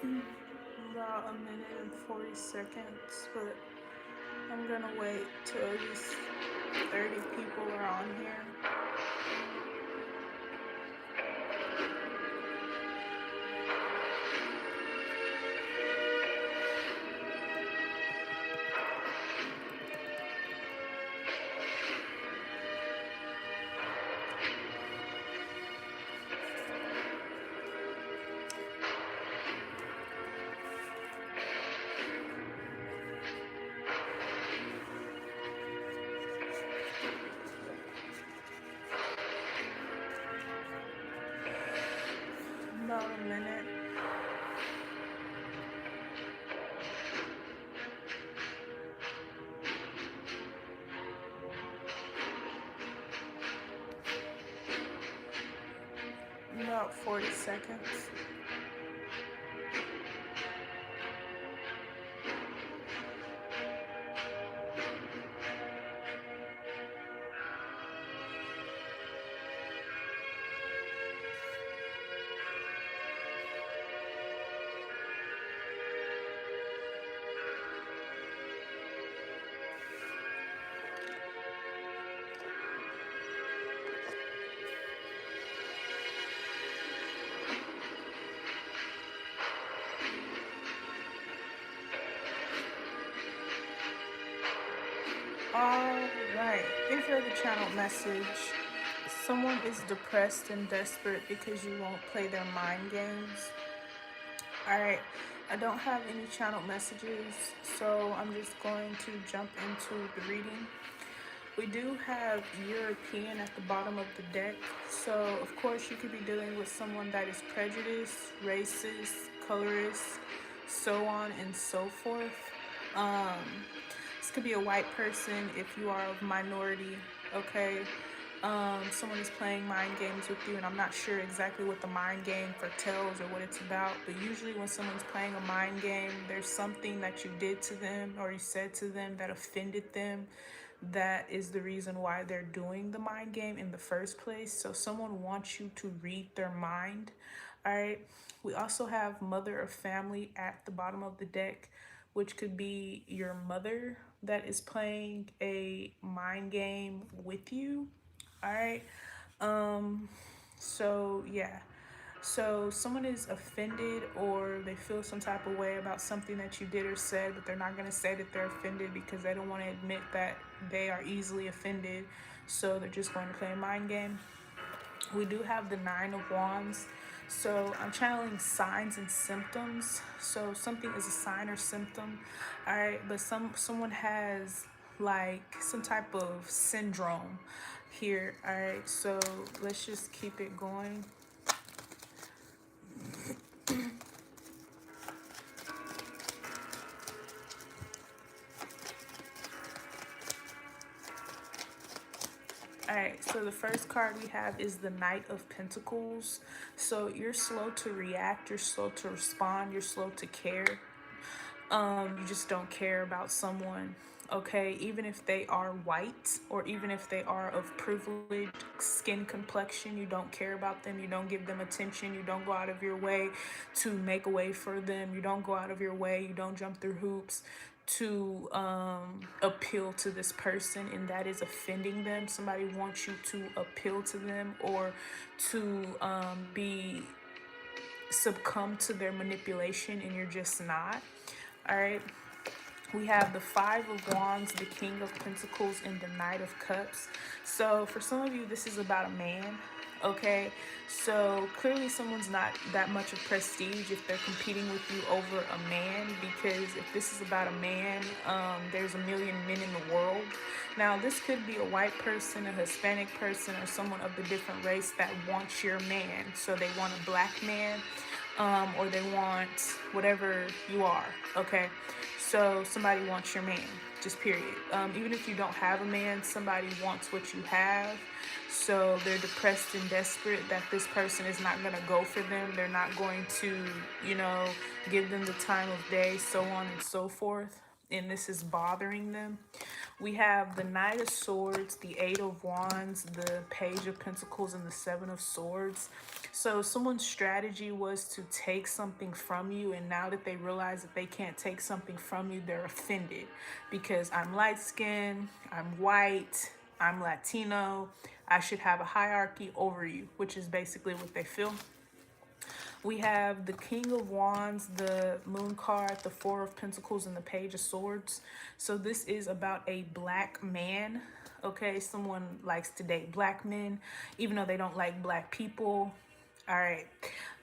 About a minute and 40 seconds, but I'm gonna wait till at least 30 people are on here. About a minute. About 40 seconds. Alright, if you're the channel message, someone is depressed and desperate because you won't play their mind games. Alright, I don't have any channel messages, so I'm just going to jump into the reading. We do have European at the bottom of the deck, so of course you could be dealing with someone that is prejudiced, racist, colorist, so on and so forth. This could be a white person if you are of minority, okay? Someone is playing mind games with you, and I'm not sure exactly what the mind game foretells or what it's about, but usually when someone's playing a mind game, there's something that you did to them or you said to them that offended them. That is the reason why they're doing the mind game in the first place. So someone wants you to read their mind. All right. We also have mother of family at the bottom of the deck, which could be your mother that is playing a mind game with you. All right. So yeah. So someone is offended or they feel some type of way about something that you did or said, but they're not going to say that they're offended because they don't want to admit that they are easily offended. So they're just going to play a mind game. We do have the Nine of Wands. So I'm channeling signs and symptoms. So something is a sign or symptom. All right. But someone has like some type of syndrome here. All right. So let's just keep it going. All right, so the first card we have is the Knight of Pentacles. So you're slow to react, you're slow to respond, you're slow to care. You just don't care about someone, okay? Even if they are white or even if they are of privileged skin complexion, you don't care about them, you don't give them attention, you don't go out of your way to make a way for them, you don't go out of your way, you don't jump through hoops to appeal to this person, and that is offending them. Somebody wants you to appeal to them or to be succumb to their manipulation, and you're just not. All right. We have the Five of Wands, the King of Pentacles, and the Knight of Cups. So for some of you, this is about a man. Okay, so clearly someone's not that much of prestige if they're competing with you over a man, because if this is about a man, there's a million men in the world. Now this could be a white person, a Hispanic person, or someone of the different race that wants your man. So they want a black man, or they want whatever you are, okay? So somebody wants your man, just period. Even if you don't have a man, somebody wants what you have. So they're depressed and desperate that this person is not going to go for them. They're not going to, give them the time of day, so on and so forth. and this is bothering them. We have the Knight of Swords, the Eight of Wands, the Page of Pentacles, and the Seven of Swords. So someone's strategy was to take something from you, and now that they realize that they can't take something from you, they're offended because I'm light-skinned, I'm white, I'm Latino, I should have a hierarchy over you, which is basically what they feel. We have the King of Wands, the Moon card, the Four of Pentacles, and the Page of Swords. So this is about a black man. Okay, someone likes to date black men, even though they don't like black people. All right.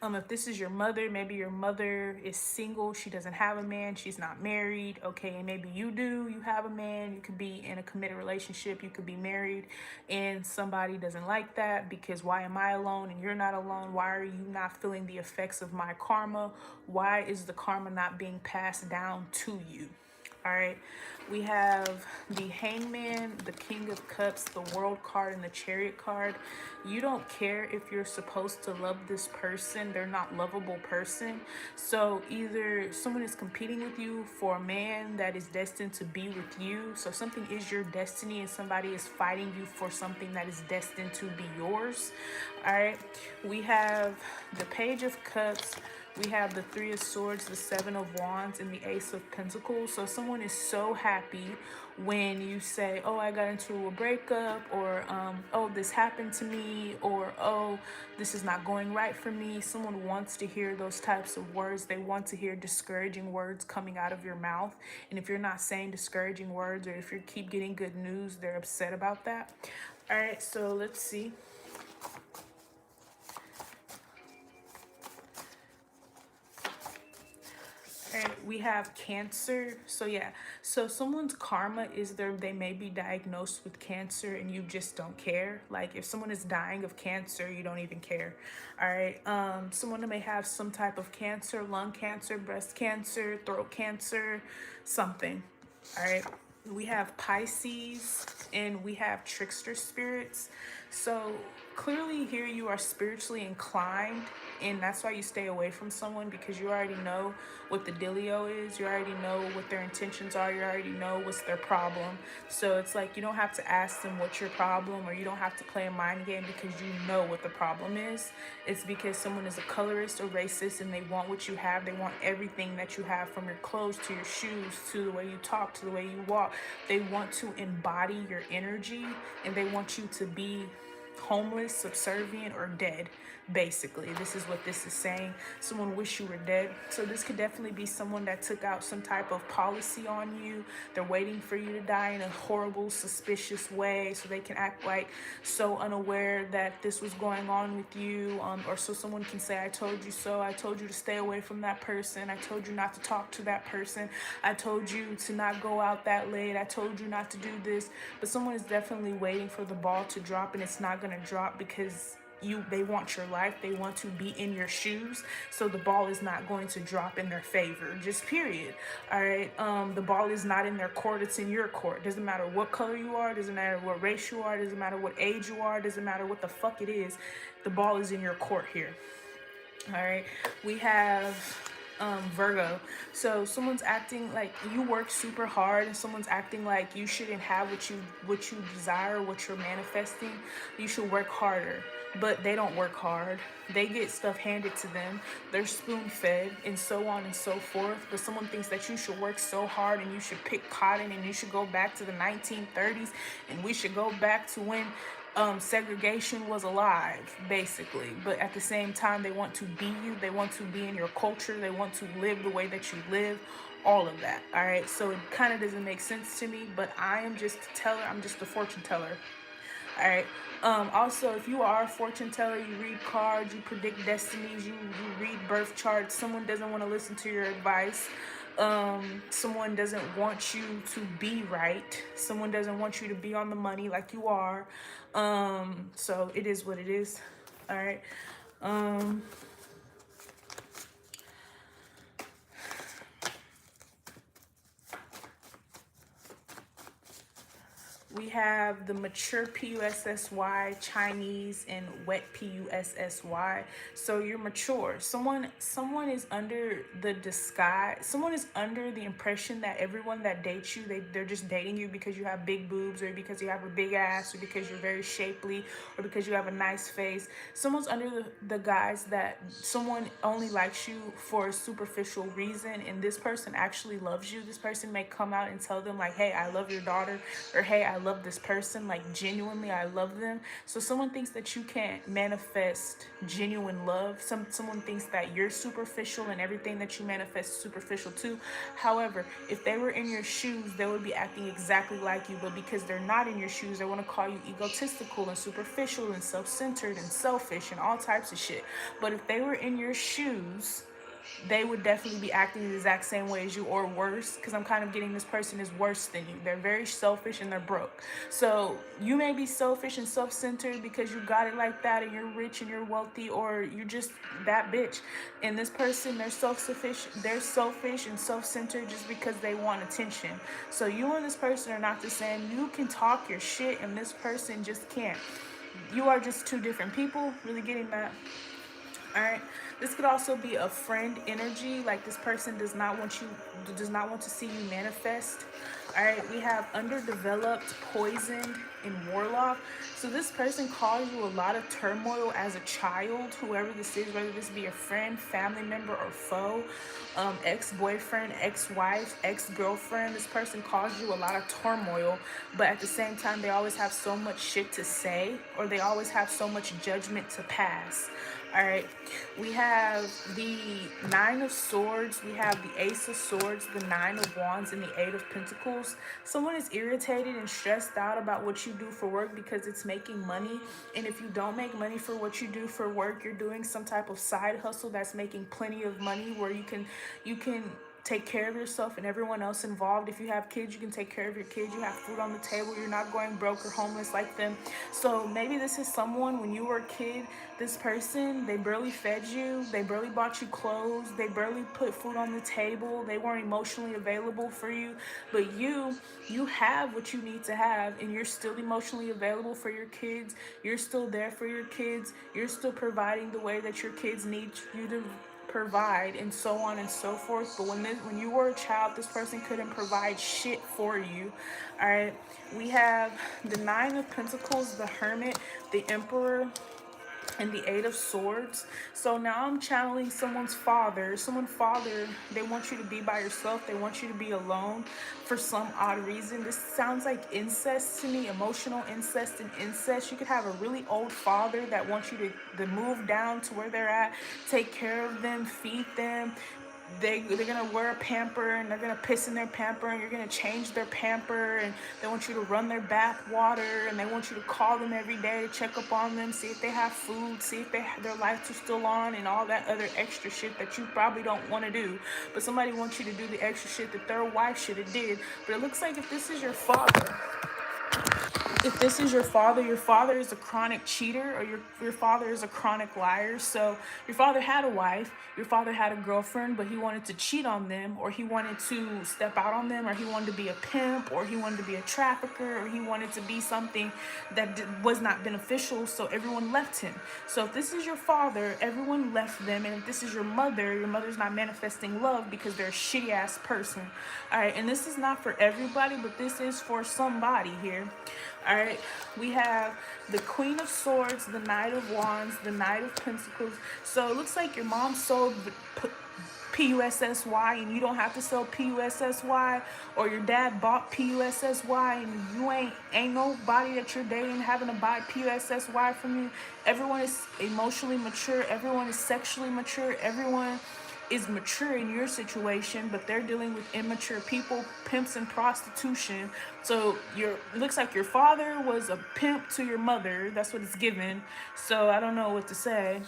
If this is your mother, maybe your mother is single. She doesn't have a man. She's not married. Okay, and maybe you do. You have a man. You could be in a committed relationship. You could be married, and somebody doesn't like that because why am I alone and you're not alone? Why are you not feeling the effects of my karma? Why is the karma not being passed down to you? All right, we have the Hangman, the King of Cups, the World card, and the Chariot card. You don't care if you're supposed to love this person. They're not lovable person. So either someone is competing with you for a man that is destined to be with you. So something is your destiny and somebody is fighting you for something that is destined to be yours. All right, we have the Page of Cups. We have the Three of Swords, the Seven of Wands, and the Ace of Pentacles. So someone is so happy when you say, oh, I got into a breakup, or, oh, this happened to me, or, oh, this is not going right for me. Someone wants to hear those types of words. They want to hear discouraging words coming out of your mouth. And if you're not saying discouraging words, or if you keep getting good news, they're upset about that. All right, so let's see. And we have Cancer. So yeah, so someone's karma is they may be diagnosed with cancer and you just don't care. Like if someone is dying of cancer, you don't even care. All right, someone may have some type of cancer, lung cancer, breast cancer, throat cancer, something. All right, we have Pisces and we have trickster spirits. So clearly here you are spiritually inclined, and that's why you stay away from someone, because you already know what the dealio is. You already know what their intentions are. You already know what's their problem. So it's like you don't have to ask them what's your problem, or you don't have to play a mind game because you know what the problem is. It's because someone is a colorist or racist and they want what you have. They want everything that you have, from your clothes to your shoes to the way you talk to the way you walk. They want to embody your energy, and they want you to be homeless, subservient, or dead. Basically, this is what this is saying. Someone wish you were dead. So this could definitely be someone that took out some type of policy on you. They're waiting for you to die in a horrible, suspicious way, so they can act like so unaware that this was going on with you, or so someone can say, I told you so. I told you to stay away from that person. I told you not to talk to that person. I told you to not go out that late. I told you not to do this. But someone is definitely waiting for the ball to drop, and it's not going to drop because they want your life. They want to be in your shoes. So the ball is not going to drop in their favor, just period. All right, the ball is not in their court, it's in your court. Doesn't matter what color you are, doesn't matter what race you are, doesn't matter what age you are, doesn't matter what the fuck it is. The ball is in your court here. All right, we have Virgo. So someone's acting like you work super hard, and someone's acting like you shouldn't have what you desire, what you're manifesting. You should work harder, but they don't work hard. They get stuff handed to them. They're spoon-fed, and so on and so forth. But someone thinks that you should work so hard, and you should pick cotton, and you should go back to the 1930s, and we should go back to when segregation was alive, basically. But at the same time, they want to be you. They want to be in your culture. They want to live the way that you live. All of that. All right. So it kind of doesn't make sense to me, but I am just a teller. I'm just a fortune teller. All right. Also, if you are a fortune teller, you read cards, you predict destinies, you read birth charts. Someone doesn't want to listen to your advice. Someone doesn't want you to be right. Someone doesn't want you to be on the money like you are. So it is what it is. All right. We have the mature Pussy, Chinese, and wet Pussy. So you're mature. Someone is under the disguise. Someone is under the impression that everyone that dates you, they're just dating you because you have big boobs, or because you have a big ass, or because you're very shapely, or because you have a nice face. Someone's under the guise that someone only likes you for a superficial reason, and this person actually loves you. This person may come out and tell them like, hey, I love your daughter, or hey, I love this person, like genuinely I love them. So someone thinks that you can't manifest genuine love. Someone thinks that you're superficial and everything that you manifest is superficial too. However, if they were in your shoes, they would be acting exactly like you, but because they're not in your shoes, they want to call you egotistical and superficial and self-centered and selfish and all types of shit. But if they were in your shoes, they would definitely be acting the exact same way as you, or worse, because I'm kind of getting this person is worse than you. They're very selfish and they're broke. So you may be selfish and self-centered because you got it like that, and you're rich and you're wealthy, or you're just that bitch. And this person, they're selfish and self-centered just because they want attention. So you and this person are not the same. You can talk your shit and this person just can't. You are just two different people. Really getting that? All right. This could also be a friend energy, like this person does not want to see you manifest. All right, we have underdeveloped, poisoned, and warlock. So this person caused you a lot of turmoil as a child, whoever this is, whether this be a friend, family member, or foe, ex-boyfriend, ex-wife, ex-girlfriend. This person caused you a lot of turmoil, but at the same time, they always have so much shit to say, or they always have so much judgment to pass. All right, we have the Nine of Swords, we have the Ace of Swords, the Nine of Wands, and the Eight of Pentacles. Someone is irritated and stressed out about what you do for work because it's making money. And if you don't make money for what you do for work, you're doing some type of side hustle that's making plenty of money, where you can take care of yourself and everyone else involved. If you have kids, you can take care of your kids. You have food on the table. You're not going broke or homeless like them. So maybe this is someone, when you were a kid, this person, they barely fed you. They barely bought you clothes. They barely put food on the table. They weren't emotionally available for you. But you have what you need to have, and you're still emotionally available for your kids. You're still there for your kids. You're still providing the way that your kids need you to provide, and so on and so forth. But when you were a child, this person couldn't provide shit for you. All right, we have the Nine of Pentacles, the Hermit, the Emperor, and the Eight of Swords. So now I'm channeling someone's father. They want you to be by yourself. They want you to be alone for some odd reason. This sounds like incest to me, emotional incest and incest. You could have a really old father that wants you to move down to where they're at, take care of them, feed them. They're gonna wear a pamper, and they're gonna piss in their pamper, and you're gonna change their pamper, and they want you to run their bath water, and they want you to call them every day to check up on them, see if they have food, see if their lights are still on, and all that other extra shit that you probably don't want to do. But somebody wants you to do the extra shit that their wife should have did. But it looks like if this is your father, your father is a chronic cheater, or your father is a chronic liar. So your father had a wife, your father had a girlfriend, but he wanted to cheat on them, or he wanted to step out on them, or he wanted to be a pimp, or he wanted to be a trafficker, or he wanted to be something that was not beneficial, so everyone left him. So if this is your father, everyone left them. And if this is your mother's not manifesting love because they're a shitty ass person. All right, and this is not for everybody, but this is for somebody here. All right, we have the Queen of Swords, the Knight of Wands, the Knight of Pentacles. So it looks like your mom sold Pussy, and you don't have to sell Pussy, or your dad bought Pussy, and you ain't nobody that you're dating having to buy Pussy from you. Everyone is emotionally mature. Everyone is sexually mature. Everyone is mature in your situation, but they're dealing with immature people, pimps, and prostitution. So it looks like your father was a pimp to your mother. That's what it's given. So I don't know what to say.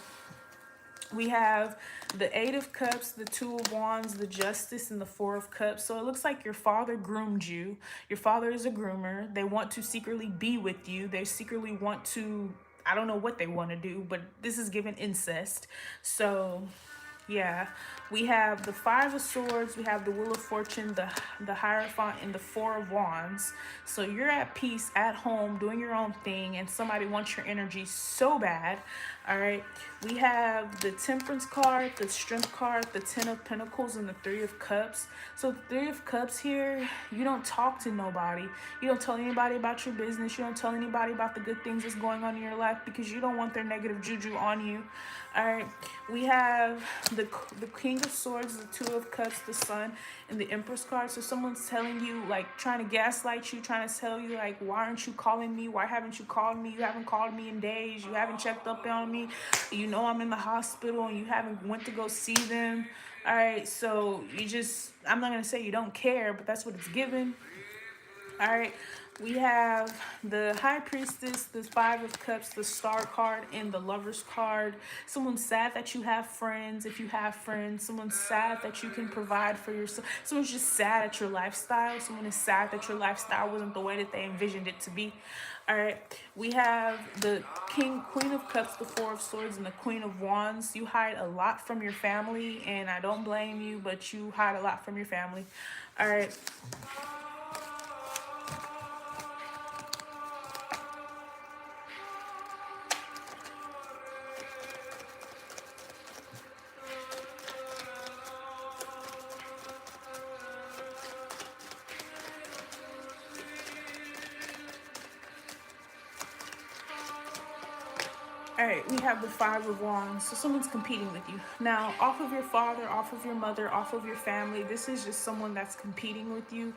We have the Eight of Cups, the Two of Wands, the Justice, and the Four of Cups. So it looks like your father groomed you. Your father is a groomer. They want to secretly be with you. They secretly want to, I don't know what they want to do, but this is given incest. So Yeah, we have the Five of Swords, we have the Wheel of Fortune, the Hierophant, and the Four of Wands. So you're at peace, at home, doing your own thing, and somebody wants your energy so bad. All right, we have the Temperance card, the Strength card, the Ten of Pentacles, and the Three of Cups. So the Three of Cups here, you don't talk to nobody. You don't tell anybody about your business. You don't tell anybody about the good things that's going on in your life because you don't want their negative juju on you. All right, we have the King of Swords, the Two of Cups, the Sun, and the Empress card. So someone's telling you, like, trying to gaslight you, trying to tell you, like, why aren't you calling me? Why haven't you called me? You haven't called me in days. You haven't checked up on me. You know I'm in the hospital and you haven't went to go see them. All right, so you just, I'm not going to say you don't care, but that's what it's given. All right, we have the High Priestess, the Five of Cups, the Star card, and the Lover's card. Someone's sad that you have friends, if you have friends. Someone's sad that you can provide for yourself. Someone's just sad at your lifestyle. Someone is sad that your lifestyle wasn't the way that they envisioned it to be. All right, we have the Queen of Cups, the Four of Swords, and the Queen of Wands. You hide a lot from your family, and I don't blame you, but you hide a lot from your family. All right. All right, we have the Five of Wands. So someone's competing with you. Now, off of your father, off of your mother, off of your family, this is just someone that's competing with you.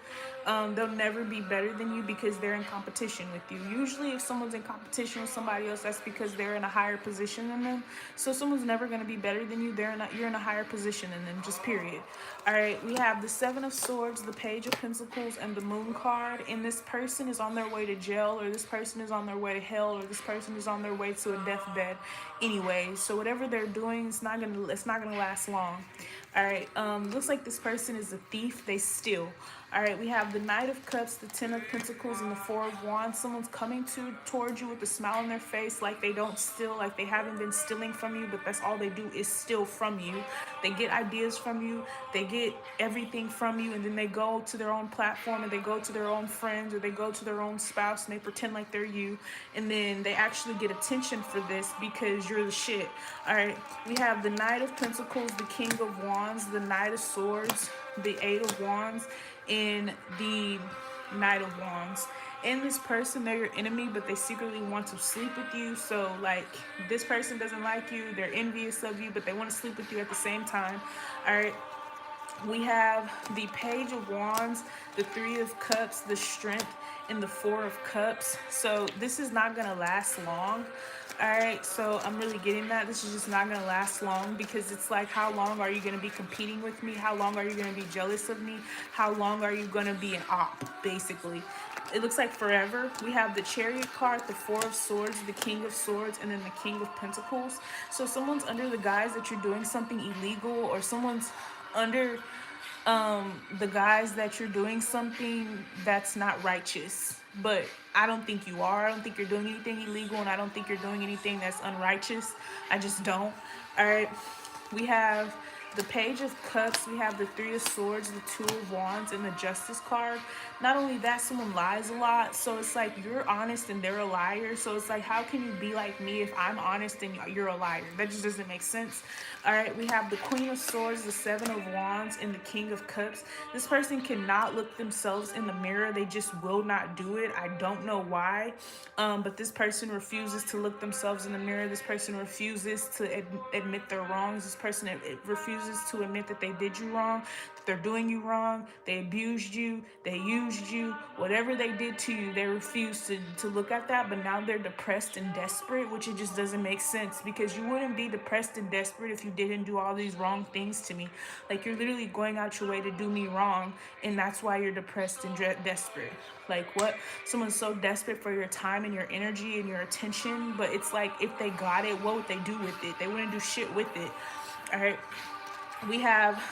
They'll never be better than you because they're in competition with you. Usually if someone's in competition with somebody else, that's because they're in a higher position than them. So someone's never going to be better than you. You're in a higher position than them, just period. All right, we have the Seven of Swords, the Page of Pentacles, and the Moon card. And this person is on their way to jail, or this person is on their way to hell, or this person is on their way to a deathbed anyway. So whatever they're doing, it's not gonna last long. All right, looks like this person is a thief. They steal. All right, we have the Knight of Cups, the Ten of Pentacles, and the Four of Wands. Someone's coming towards you with a smile on their face, like they don't steal, like they haven't been stealing from you, but that's all they do is steal from you. They get ideas from you, they get everything from you, and then they go to their own platform, and they go to their own friends, or they go to their own spouse, and they pretend like they're you, and then they actually get attention for this because you're the shit. All right, we have the Knight of Pentacles, the King of Wands, the Knight of Swords, the Eight of Wands, and the Knight of Wands. And this person, they're your enemy, but they secretly want to sleep with you. So, like, this person doesn't like you, they're envious of you, but they want to sleep with you at the same time. All right, we have the Page of Wands, the Three of Cups, the Strength, and the Four of Cups. So this is not going to last long. All right, so I'm really getting that. This is just not going to last long because it's like, how long are you going to be competing with me? How long are you going to be jealous of me? How long are you going to be an op, basically? It looks like forever. We have the Chariot card, the Four of Swords, the King of Swords, and then the King of Pentacles. So someone's under the guise that you're doing something illegal, or someone's under the guise that you're doing something that's not righteous. But I don't think you are. I don't think you're doing anything illegal, and I don't think you're doing anything that's unrighteous. I just don't. All right. We have the Page of Cups, we have the Three of Swords, the Two of Wands, and the Justice card. Not only that, someone lies a lot. So it's like you're honest and they're a liar. So it's like, how can you be like me if I'm honest and you're a liar? That just doesn't make sense. All right, we have the Queen of Swords, the Seven of Wands, and the King of Cups. This person cannot look themselves in the mirror. They just will not do it. I don't know why, but this person refuses to look themselves in the mirror. This person refuses to admit their wrongs. This person refuses to admit that they did you wrong, that they're doing you wrong, they abused you, they used you, whatever they did to you, they refuse to look at that. But now they're depressed and desperate, which it just doesn't make sense, because you wouldn't be depressed and desperate if you didn't do all these wrong things to me. Like, you're literally going out your way to do me wrong, and that's why you're depressed and desperate. Like, what? Someone's so desperate for your time and your energy and your attention, but it's like, if they got it, what would they do with it? They wouldn't do shit with it. All right. We have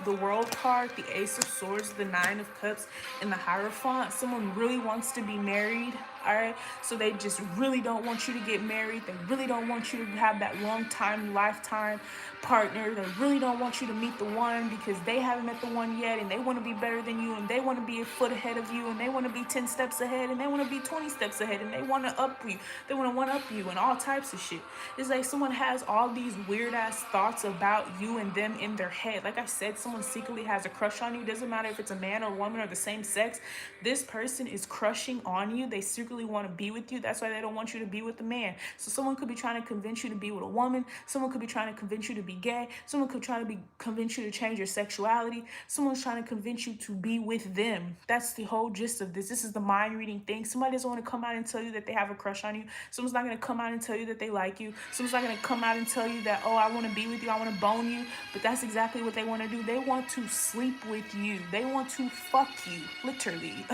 the World card, the Ace of Swords, the Nine of Cups, and the Hierophant. Someone really wants to be married. All right, so they just really don't want you to get married. They really don't want you to have that long time lifetime partner. They really don't want you to meet the one because they haven't met the one yet, and they want to be better than you, and they want to be a foot ahead of you, and they want to be 10 steps ahead, and they want to be 20 steps ahead, and they want to up you. They want to one up you and all types of shit. It's like someone has all these weird ass thoughts about you and them in their head. Like I said, someone secretly has a crush on you. Doesn't matter if it's a man or a woman or the same sex. This person is crushing on you. They secretly want to be with you. That's why they don't want you to be with a man. So someone could be trying to convince you to be with a woman. Someone could be trying to convince you to be gay. Someone could try to convince you to change your sexuality. Someone's trying to convince you to be with them. That's the whole gist of this. This is the mind reading thing. Somebody doesn't want to come out and tell you that they have a crush on you. Someone's not going to come out and tell you that they like you. Someone's not going to come out and tell you that, oh, I want to be with you. I want to bone you. But that's exactly what they want to do. They want to sleep with you. They want to fuck you, literally.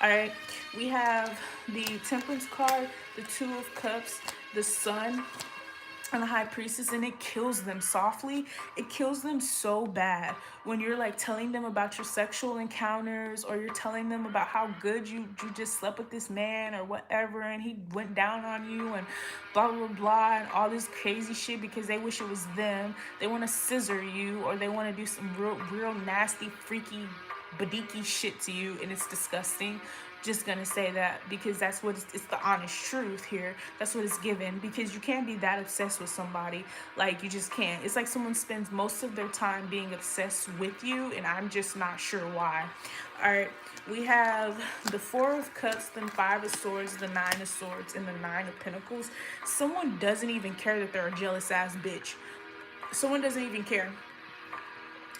All right, we have the Temperance card, the Two of Cups, the Sun, and the High Priestess, and it kills them softly. It kills them so bad when you're like telling them about your sexual encounters, or you're telling them about how good you just slept with this man or whatever, and he went down on you and blah blah blah and all this crazy shit because they wish it was them. They want to scissor you, or they want to do some real nasty, freaky, badiki shit to you, and it's disgusting. Just gonna say that because that's what it's the honest truth here. That's what it's given, because you can't be that obsessed with somebody. Like, you just can't. It's like someone spends most of their time being obsessed with you, and I'm just not sure why. All right, we have the Four of Cups, then Five of Swords, the Nine of Swords, and the Nine of Pentacles. Someone doesn't even care that they're a jealous ass bitch. Someone doesn't even care.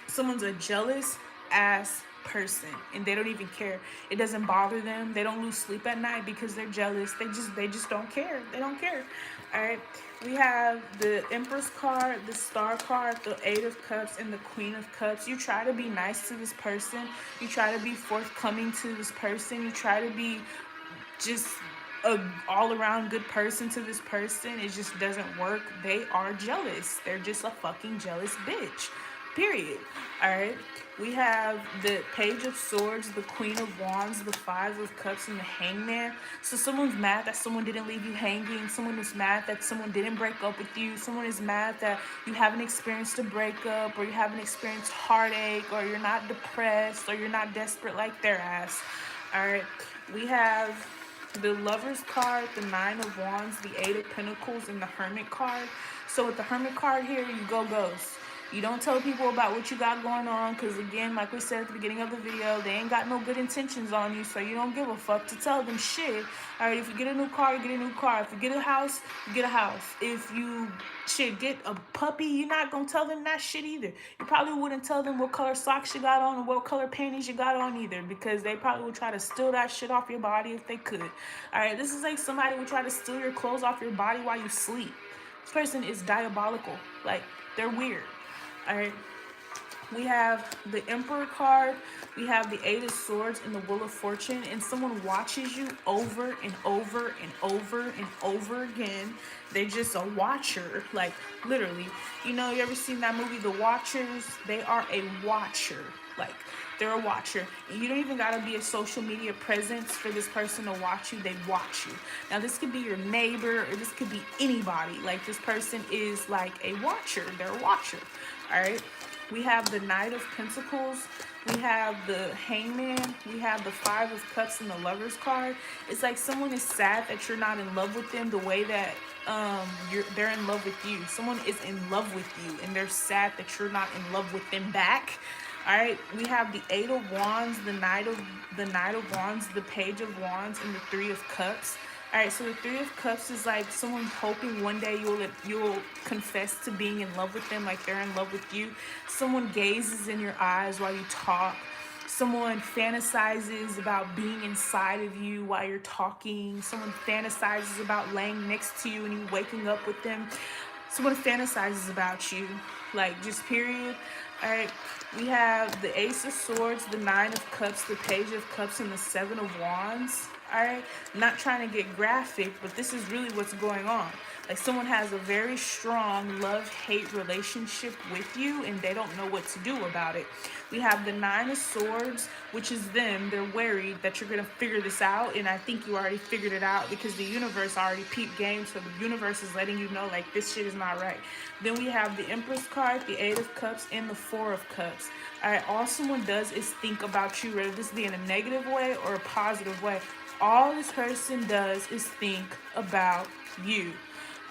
Someone's a jealous ass person, and they don't even care. It doesn't bother them. They don't lose sleep at night because they're jealous. They just don't care. They don't care. All right, we have the Empress card, the Star card, the Eight of Cups, and the Queen of Cups. You try to be nice to this person. You try to be forthcoming to this person. You try to be just a all-around good person to this person. It just doesn't work. They are jealous. They're just a fucking jealous bitch, period. All right, we have the Page of Swords, the Queen of Wands, the Five of Cups, and the Hangman. So someone's mad that someone didn't leave you hanging. Someone is mad that someone didn't break up with you. Someone is mad that you haven't experienced a breakup, or you haven't experienced heartache, or you're not depressed, or you're not desperate like their ass. All right, we have the Lovers card, the Nine of Wands, the Eight of Pentacles, and the Hermit card. So with the Hermit card here, you go ghost. You don't tell people about what you got going on, because again, like we said at the beginning of the video, they ain't got no good intentions on you, so you don't give a fuck to tell them shit. All right, if you get a new car, you get a new car. If you get a house, you get a house. If you get a puppy, you're not gonna tell them that shit either. You probably wouldn't tell them what color socks you got on or what color panties you got on either, because they probably would try to steal that shit off your body if they could. All right, this is like somebody would try to steal your clothes off your body while you sleep. This person is diabolical. Like, they're weird. All right, we have the Emperor card, we have the Eight of Swords, and the Wheel of Fortune, and someone watches you over and over and over and over again. They're just a watcher, like, literally. You know, you ever seen that movie, The Watchers? They are a watcher. Like, they're a watcher. And you don't even gotta be a social media presence for this person to watch you. They watch you. Now, this could be your neighbor, or this could be anybody. Like, this person is like a watcher. They're a watcher. All right, we have the Knight of Pentacles, we have the Hangman, we have the Five of Cups, and the Lovers card. It's like someone is sad that you're not in love with them the way that they're in love with you. Someone is in love with you, and they're sad that you're not in love with them back. All right, we have the Eight of Wands, the Knight of Wands, the Page of Wands, and the Three of Cups. All right, so the Three of Cups is like someone hoping one day you'll confess to being in love with them, like they're in love with you. Someone gazes in your eyes while you talk. Someone fantasizes about being inside of you while you're talking. Someone fantasizes about laying next to you and you waking up with them. Someone fantasizes about you, like, just period. All right, we have the Ace of Swords, the Nine of Cups, the Page of Cups, and the Seven of Wands. All right, not trying to get graphic, but this is really what's going on. Like someone has a very strong love-hate relationship with you and they don't know what to do about it. We have the Nine of Swords, which is them. They're worried that you're going to figure this out. And I think you already figured it out because the universe already peeped game. So the universe is letting you know, like, this shit is not right. Then we have the Empress card, the Eight of Cups, and the Four of Cups. All right, all someone does is think about you, whether this be in a negative way or a positive way. All this person does is think about you.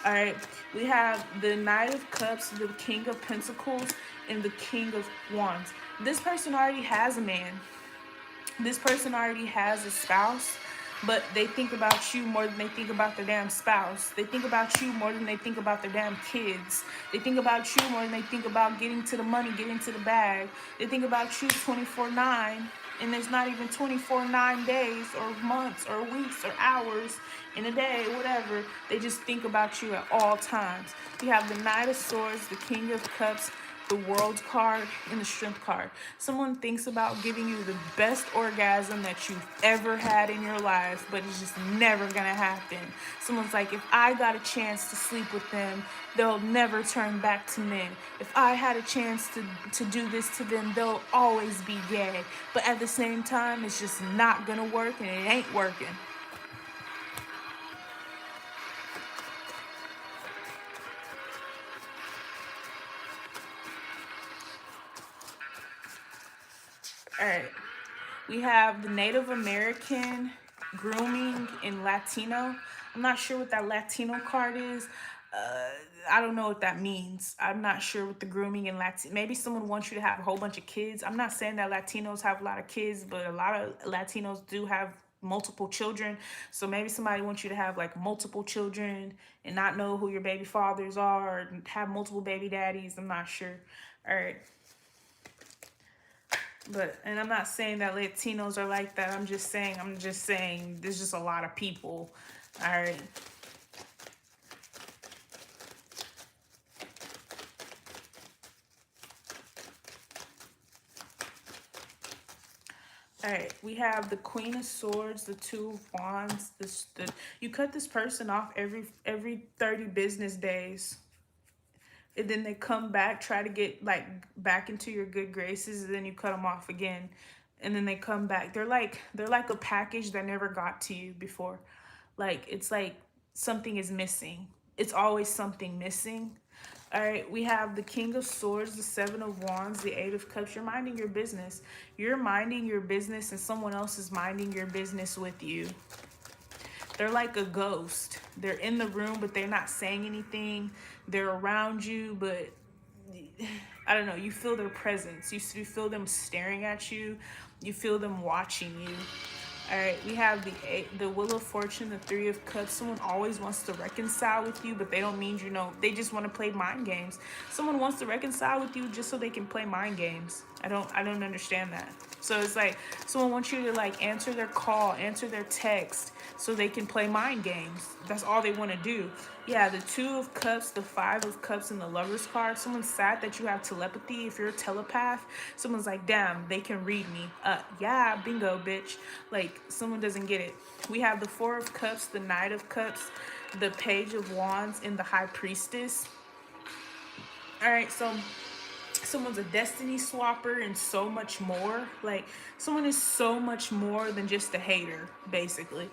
All right, we have the Knight of Cups, the King of Pentacles, and the King of Wands. This person already has a man. This person already has a spouse, but they think about you more than they think about their damn spouse. They think about you more than they think about their damn kids. They think about you more than they think about getting to the money, getting to the bag. They think about you 24/9, and there's not even 24/9 days or months or weeks or hours in a day, whatever. They just think about you at all times. We have the Knight of Swords, the King of Cups, the World card, and the Strength card. Someone thinks about giving you the best orgasm that you've ever had in your life, but it's just never gonna happen. Someone's like, if I got a chance to sleep with them, they'll never turn back to men. If I had a chance to do this to them, they'll always be gay. But at the same time, it's just not gonna work, and it ain't working. All right. We have the Native American, grooming, and Latino. I'm not sure what that Latino card is. I don't know what that means. I'm not sure what the grooming and Latino. Maybe someone wants you to have a whole bunch of kids. I'm not saying that Latinos have a lot of kids, but a lot of Latinos do have multiple children. So maybe somebody wants you to have like multiple children and not know who your baby fathers are, or have multiple baby daddies. I'm not sure. All right. But, and I'm not saying that Latinos are like that. I'm just saying there's just a lot of people. All right. All right, we have the Queen of Swords, the Two of Wands. You cut this person off every 30 business days, and then they come back, try to get like back into your good graces, and then you cut them off again, and then they come back. They're like a package that never got to you before. Like it's like something is missing. It's always something missing. All right, we have the King of Swords, the Seven of Wands, the Eight of Cups. You're minding your business. You're minding your business, and someone else is minding your business with you. They're like a ghost. They're in the room, but they're not saying anything. They're around you, but I don't know. You feel their presence. You feel them staring at you. You feel them watching you. All right, we have the Wheel of Fortune, the Three of Cups. Someone always wants to reconcile with you, but they don't mean they just want to play mind games. Someone wants to reconcile with you just so they can play mind games. I don't understand that. So it's like someone wants you to like answer their call, answer their text, so they can play mind games. That's all they want to do. Yeah, the Two of Cups, the Five of Cups, and the Lover's card. Someone's sad that you have telepathy. If you're a telepath, someone's like, damn, they can read me. Yeah, bingo, bitch. Like, someone doesn't get it. We have the Four of Cups, the Knight of Cups, the Page of Wands, and the High Priestess. All right, so someone's a destiny swapper and so much more. Like, someone is so much more than just a hater, basically.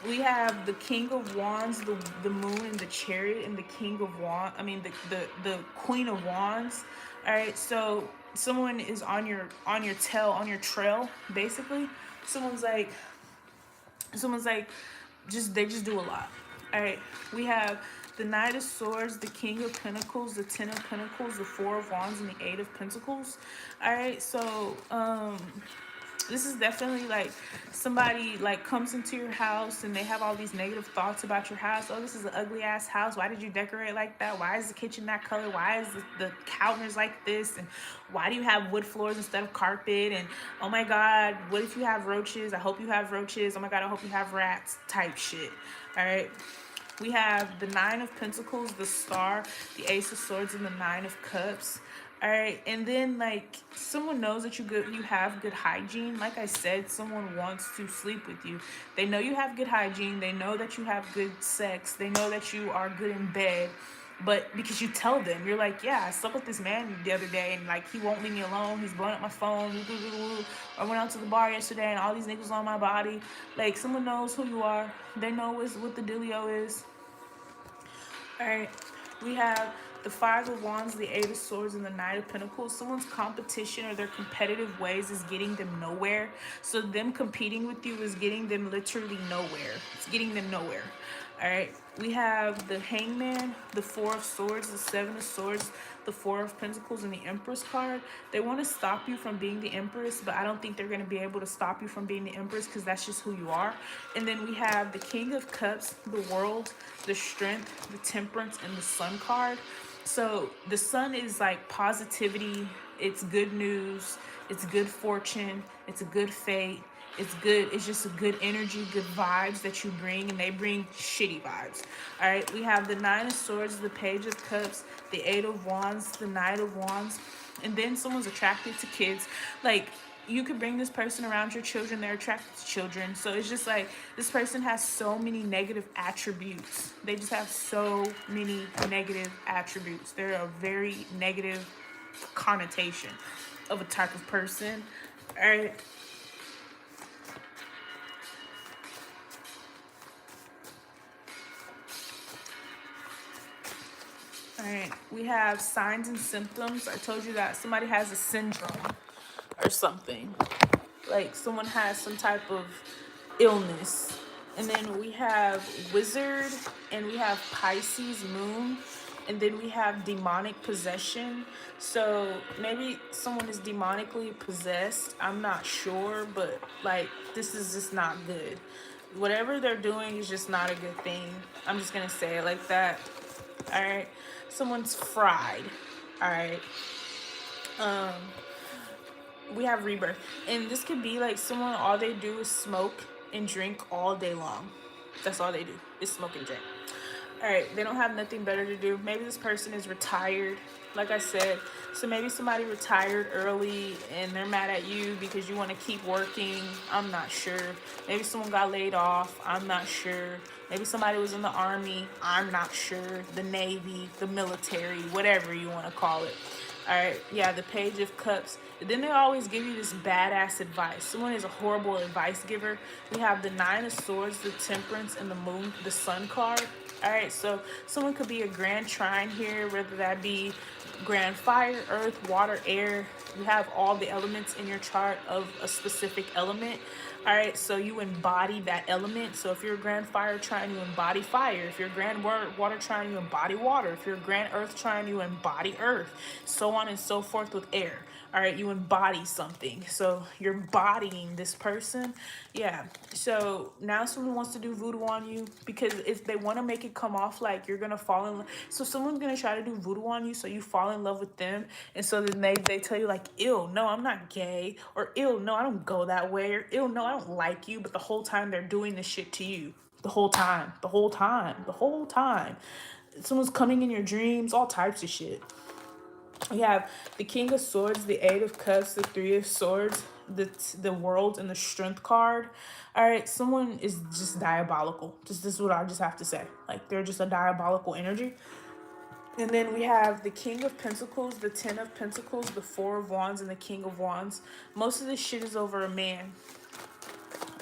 We have the King of Wands, the Moon, and the Chariot, and the King of Wands. I mean, the Queen of Wands. All right, so someone is on your trail, basically. Someone's like, they just do a lot. All right, we have the Knight of Swords, the King of Pentacles, the Ten of Pentacles, the Four of Wands, and the Eight of Pentacles. All right, so this is definitely like somebody like comes into your house and they have all these negative thoughts about your house. Oh, this is an ugly ass house. Why did you decorate like that? Why is the kitchen that color? Why is the counters like this? And why do you have wood floors instead of carpet? And oh my God, what if you have roaches? I hope you have roaches. Oh my God, I hope you have rats type shit. All right. We have the Nine of Pentacles, the Star, the Ace of Swords, and the Nine of Cups. All right, and then like someone knows that you have good hygiene. Like I said, someone wants to sleep with you. They know you have good hygiene. They know that you have good sex. They know that you are good in bed. But because you tell them, you're like, yeah, I slept with this man the other day, and like he won't leave me alone. He's blowing up my phone. I went out to the bar yesterday, and all these niggas on my body. Like someone knows who you are. They know what the dealio is. All right, we have the Five of Wands, the Eight of Swords, and the Knight of Pentacles. Someone's competition or their competitive ways is getting them nowhere. So them competing with you is getting them literally nowhere. It's getting them nowhere. All right, we have the Hangman, the Four of Swords, the Seven of Swords, the Four of Pentacles, and the Empress card. They want to stop you from being the Empress, but I don't think they're going to be able to stop you from being the Empress because that's just who you are. And then we have the King of Cups, the World, the Strength, the Temperance, and the Sun card. So the Sun is like positivity, it's good news, it's good fortune, it's a good fate, it's good, it's just a good energy, good vibes that you bring, and they bring shitty vibes. All right, we have the Nine of Swords, the Page of Cups, the Eight of Wands, the Knight of Wands, and then someone's attracted to kids. Like you could bring this person around your children, they're attracted to children. So it's just like this person has so many negative attributes. They just have so many negative attributes. They're a very negative connotation of a type of person. All right. All right, we have signs and symptoms. I told you that somebody has a syndrome or something. Like someone has some type of illness. And then we have wizard, and we have Pisces moon, and then we have demonic possession. So maybe someone is demonically possessed. I'm not sure, but like this is just not good. Whatever they're doing is just not a good thing. I'm just gonna say it like that. All right, someone's fried. All right. Um, we have rebirth, and this could be like someone, all they do is smoke and drink all day long. That's all they do is smoke and drink. All right, they don't have nothing better to do. Maybe this person is retired, like I said. So maybe somebody retired early and they're mad at you because you want to keep working. I'm not sure. Maybe someone got laid off. I'm not sure. Maybe somebody was in the army. I'm not sure. The Navy, the military, whatever you want to call it. All right, yeah, the Page of Cups. And then they always give you this badass advice. Someone is a horrible advice giver. We have the Nine of Swords, the Temperance, and the Moon, the Sun card. All right, so someone could be a grand trine here, whether that be grand fire, earth, water, air. You have all the elements in your chart of a specific element. All right, so you embody that element. So if you're a grand fire trine, you embody fire. If you're a grand water trine, you embody water. If you're a grand earth trine, you embody earth. So on and so forth with air. All right, you embody something. So you're embodying this person. Yeah. So now someone wants to do voodoo on you because if they want to make it come off like you're going to fall in love. So someone's going to try to do voodoo on you so you fall in love with them. And so then they tell you like, ew, no, I'm not gay. Or ew, no, I don't go that way. Or ew, no, I don't like you. But the whole time they're doing this shit to you. The whole time. The whole time. The whole time. Someone's coming in your dreams. All types of shit. We have the King of Swords, the Eight of Cups, the Three of Swords, the World, and the Strength card. All right, someone is just diabolical. Just this is what I just have to say. Like they're just a diabolical energy. And then we have the King of Pentacles, the Ten of Pentacles, the Four of Wands, and the King of Wands. Most of this shit is over a man.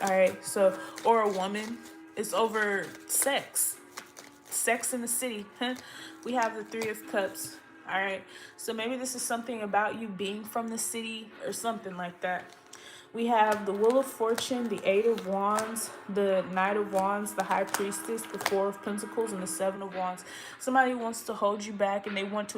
All right, so or a woman. It's over sex. Sex in the City. We have the Three of Cups. All right, so maybe this is something about you being from the city or something like that. We have the Wheel of Fortune, the Eight of Wands, the Knight of Wands, the High Priestess, the Four of Pentacles, and the Seven of Wands. Somebody wants to hold you back, and they want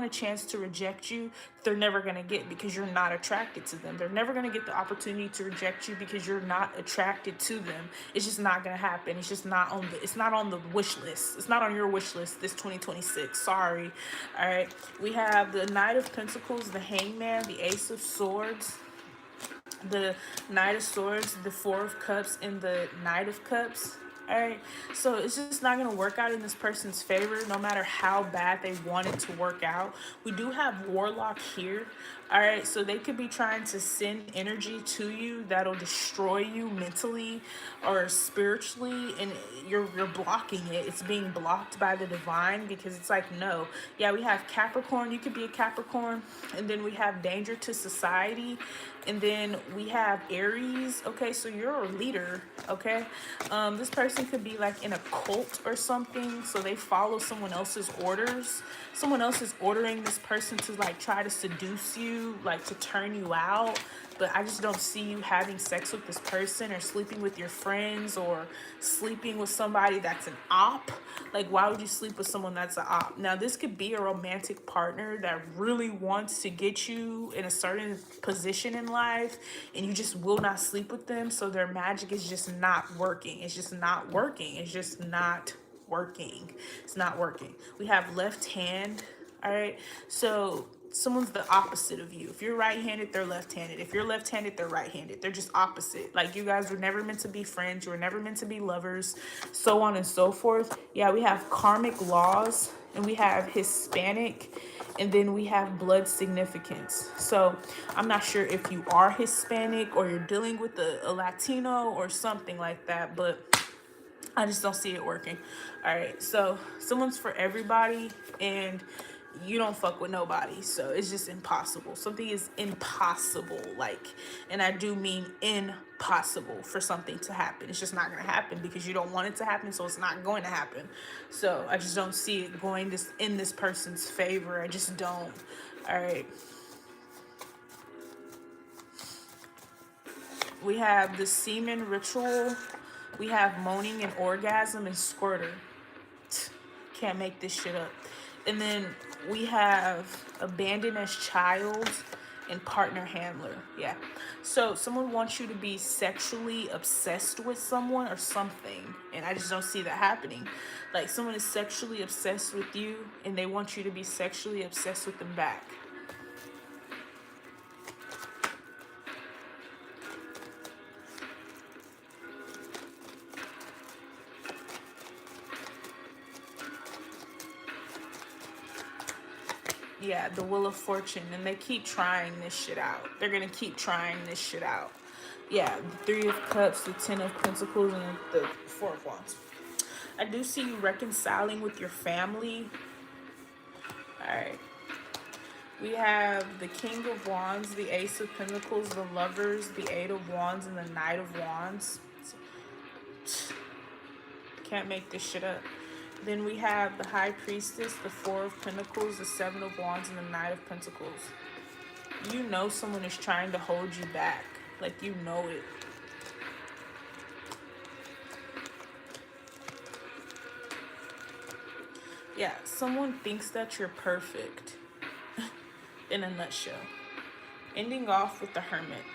a chance to reject you. They're never gonna get because you're not attracted to them. They're never gonna get the opportunity to reject you because you're not attracted to them. It's just not gonna happen. It's just not on the. It's not on the wish list. It's not on your wish list this 2026. Sorry. All right. We have the Knight of Pentacles, the Hangman, the Ace of Swords, the Knight of Swords, the Four of Cups, and the Knight of Cups. All right, so it's just not going to work out in this person's favor no matter how bad they want it to work out. We do have Warlock here. All right, so they could be trying to send energy to you that'll destroy you mentally or spiritually, and you're blocking it. It's being blocked by the divine because it's like, no. Yeah, we have Capricorn. You could be a Capricorn, and then we have danger to society, and then we have Aries. Okay, so you're a leader. Okay, this person could be like in a cult or something, so they follow someone else's orders. Someone else is ordering this person to like try to seduce you, like to turn you out. But I just don't see you having sex with this person or sleeping with your friends or sleeping with somebody that's an op. Like, why would you sleep with someone that's an op? Now, this could be a romantic partner that really wants to get you in a certain position in life, and you just will not sleep with them. So their magic is just not working. It's just not working. It's just not working. It's not working. We have left hand. All right. So someone's the opposite of you. If you're right-handed, they're left-handed. If you're left-handed, they're right-handed. They're just opposite. Like, you guys were never meant to be friends. You were never meant to be lovers, so on and so forth. Yeah, we have karmic laws, and we have Hispanic, and then we have blood significance. So I'm not sure if you are Hispanic or you're dealing with a Latino or something like that, but I just don't see it working. All right, so someone's for everybody, and you don't fuck with nobody, so it's just impossible. Something is impossible, like, and I do mean impossible for something to happen. It's just not gonna happen because you don't want it to happen, so it's not going to happen. So I just don't see it going this in this person's favor. I just don't. All right. We have the semen ritual. We have moaning and orgasm and squirter. Can't make this shit up. And then we have abandoned as child and partner handler. Yeah. So someone wants you to be sexually obsessed with someone or something. And I just don't see that happening. Like, someone is sexually obsessed with you and they want you to be sexually obsessed with them back. Yeah, the Wheel of Fortune, and they keep trying this shit out. They're gonna keep trying this shit out. Yeah, the Three of Cups, the Ten of Pentacles, and the Four of Wands. I do see you reconciling with your family. All right. We have the King of Wands, the Ace of Pentacles, the Lovers, the Eight of Wands, and the Knight of Wands. Can't make this shit up. Then we have the High Priestess, the Four of Pentacles, the Seven of Wands, and the Knight of Pentacles. You know someone is trying to hold you back. Like, you know it. Yeah, someone thinks that you're perfect. In a nutshell. Ending off with the Hermit.